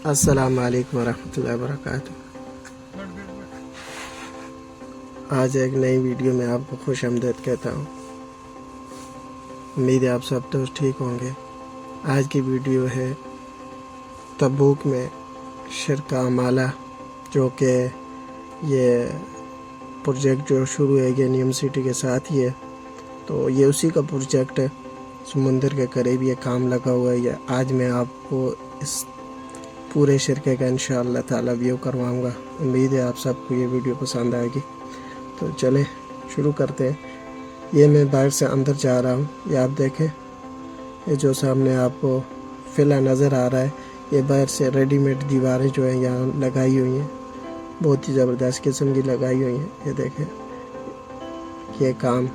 السلام علیکم ورحمۃ اللہ وبرکاتہ۔ آج ایک نئی ویڈیو میں آپ کو خوش آمدید کہتا ہوں۔ امید ہے آپ سب دوست ٹھیک ہوں گے۔ آج کی ویڈیو ہے تبوک میں شرکہ عمالہ، جو کہ یہ پروجیکٹ جو شروع ہے یونیورسٹی کے ساتھ ہی ہے، تو یہ اسی کا پروجیکٹ ہے۔ سمندر کے قریب یہ کام لگا ہوا ہے۔ آج میں آپ کو اس پورے شرکے کا انشاءاللہ تعالی ویو کرواؤں گا۔ امید ہے آپ سب کو یہ ویڈیو پسند آئے گی۔ تو چلیں شروع کرتے ہیں۔ یہ میں باہر سے اندر جا رہا ہوں، یہ آپ دیکھیں، یہ جو سامنے آپ کو فلا نظر آ رہا ہے، یہ باہر سے ریڈی میڈ دیواریں جو ہیں یہاں لگائی ہوئی ہیں، بہت ہی زبردست قسم کی لگائی ہوئی ہیں۔ یہ دیکھیں، یہ کام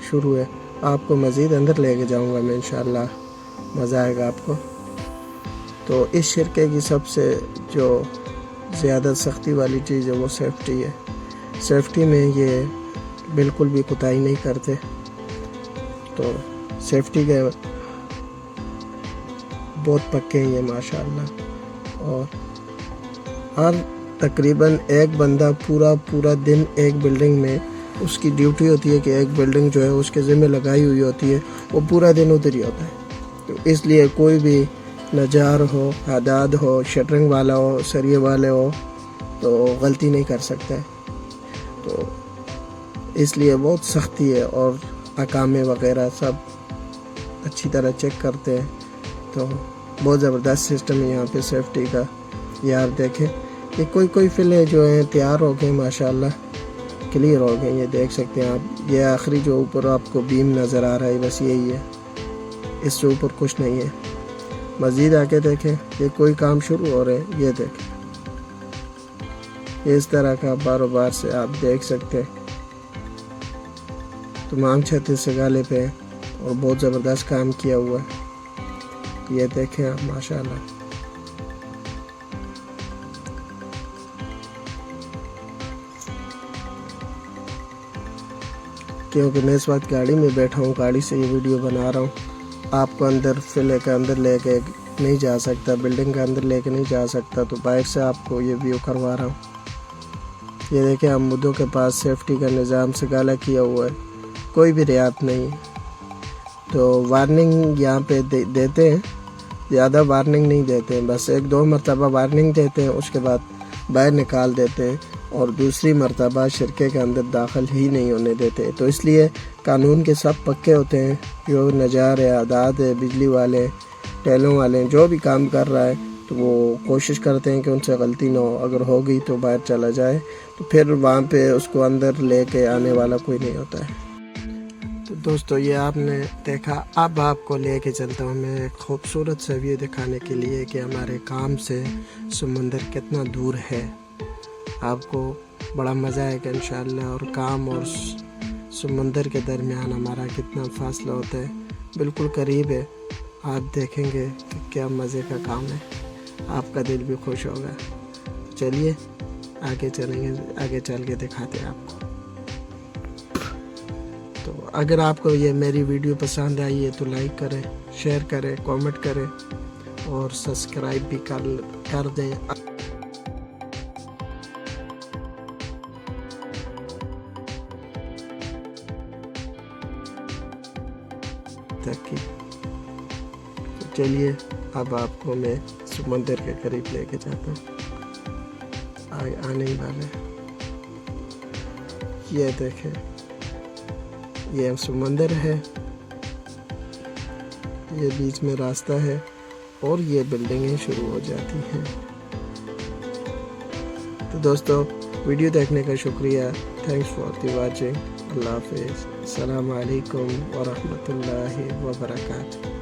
شروع ہے۔ آپ کو مزید اندر لے کے جاؤں گا میں انشاءاللہ، مزہ آئے گا آپ کو۔ تو اس شرکے کی سب سے جو زیادہ سختی والی چیز ہے وہ سیفٹی ہے۔ سیفٹی میں یہ بالکل بھی کوتاہی نہیں کرتے، تو سیفٹی کے بہت پکے ہیں یہ ماشاءاللہ۔ اور ہر تقریباً ایک بندہ پورا دن ایک بلڈنگ میں، اس کی ڈیوٹی ہوتی ہے کہ ایک بلڈنگ جو ہے اس کے ذمہ لگائی ہوئی ہوتی ہے، وہ پورا دن ادھر ہی ہوتا ہے۔ تو اس لیے کوئی بھی نجار ہو، حداد ہو، شٹرنگ والا ہو، سریے والے ہو، تو غلطی نہیں کر سکتا ہے۔ تو اس لیے بہت سختی ہے، اور اقامے وغیرہ سب اچھی طرح چیک کرتے ہیں۔ تو بہت زبردست سسٹم ہے یہاں پہ سیفٹی کا۔ یار دیکھیں، یہ کوئی فلے جو ہیں تیار ہو گئے ماشاءاللہ، کلیئر ہو گئے۔ یہ دیکھ سکتے ہیں آپ، یہ آخری جو اوپر آپ کو بیم نظر آ رہا ہے بس یہی ہے، اس سے اوپر کچھ نہیں ہے۔ مزید آ کے دیکھیں، یہ کوئی کام شروع ہو رہے ہیں، یہ دیکھیں، اس طرح کا باروبار سے آپ دیکھ سکتے ہیں۔ تمام چھتیں سگالے پہ، اور بہت زبردست کام کیا ہوا ہے۔ یہ دیکھیں آپ ماشاءاللہ۔ کیونکہ میں اس وقت گاڑی میں بیٹھا ہوں، گاڑی سے یہ ویڈیو بنا رہا ہوں۔ آپ کو اندر فلے کے اندر لے کے نہیں جا سکتا، بلڈنگ کے اندر لے کے نہیں جا سکتا، تو باہر سے آپ کو یہ ویو کروا رہا ہوں۔ یہ دیکھیں، عمودوں کے پاس سیفٹی کا نظام سگالا کیا ہوا ہے، کوئی بھی رعایت نہیں۔ تو وارننگ یہاں پہ دیتے ہیں، زیادہ وارننگ نہیں دیتے ہیں، بس 1-2 مرتبہ وارننگ دیتے ہیں، اس کے بعد باہر نکال دیتے ہیں، اور دوسری مرتبہ شرکے کے اندر داخل ہی نہیں ہونے دیتے۔ تو اس لیے قانون کے سب پکے ہوتے ہیں، جو نجار ہے، عداد ہے، بجلی والے، ٹیلوں والے، جو بھی کام کر رہا ہے، تو وہ کوشش کرتے ہیں کہ ان سے غلطی نہ ہو۔ اگر ہو گئی تو باہر چلا جائے، تو پھر وہاں پہ اس کو اندر لے کے آنے والا کوئی نہیں ہوتا ہے۔ تو دوستو، یہ آپ نے دیکھا، اب آپ کو لے کے چلتا ہوں میں ایک خوبصورت سا ویو دکھانے کے لیے کہ ہمارے کام سے سمندر کتنا دور ہے۔ آپ کو بڑا مزہ آئے گا انشاءاللہ۔ اور کام اور سمندر کے درمیان ہمارا کتنا فاصلہ ہوتا ہے، بالکل قریب ہے۔ آپ دیکھیں گے کہ کیا مزے کا کام ہے، آپ کا دل بھی خوش ہوگا۔ چلیے آگے چلیں گے، آگے چل کے دکھاتے ہیں آپ کو۔ تو اگر آپ کو یہ میری ویڈیو پسند آئی ہے تو لائک کریں، شیئر کریں، کامنٹ کریں، اور سبسکرائب بھی کر دیں۔ تو چلیے اب آپ کو میں سمندر کے قریب لے کے جاتا ہوں، آنے ہی والے۔ یہ دیکھیں، یہ سمندر ہے، یہ بیچ میں راستہ ہے، اور یہ بلڈنگیں شروع ہو جاتی ہیں۔ تو دوستو، ویڈیو دیکھنے کا شکریہ۔ Thanks for the watching. اللہ حافظ۔ السلام علیکم ورحمۃ اللہ وبرکاتہ۔